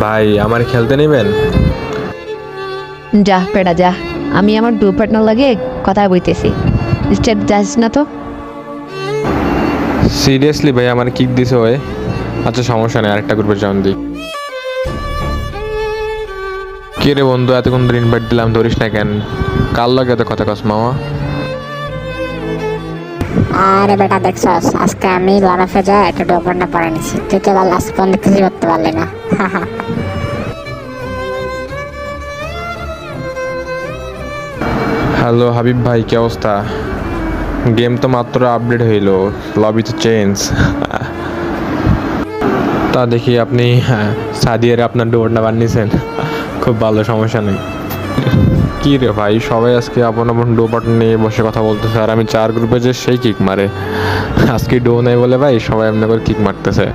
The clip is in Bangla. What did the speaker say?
ভাই আমার খেলতে নেবেন? যা পেড়া যা, আমি আমার ডু পার্টনার লাগে কথা বইতেছি। স্টেট যাস না তো। সিরিয়াসলি ভাই আমার কিক দিছে ওই। আচ্ছা সমস্যা নেই, আরেকটা গ্রুপে জয়েন দিই। কে রে বন্ধু, এতক্ষণ ধরে ইনভাইট দিলাম ধরিস না কেন? কার লাগে এত কথা কস মামা? আরে বেটা দেখছস, আজকে আমি লড়াফে যায় একটা ডোপারটা পরে নিছি। তুই তো লাস্ট পর্যন্ত কিছুই করতে পারলি না। হ্যালো হাবিব ভাই, কি অবস্থা? গেম তো মাত্র আপডেট হইলো, লবি তো চেঞ্জ। তা দেখি আপনি সাদিয়ার আপনার ডোরটা বানিয়েছেন, খুব ভালো, সমস্যা নেই। কি রে ভাই, সবাই আজকে আপন আপন ডো বাটন নিয়ে বসে কথা বলতেছে, আর আমি চার গ্রুপে যে সেই কিক মারে। আজকে ডো নেই বলে ভাই সবাই এমনি করে কিক মারতেছে।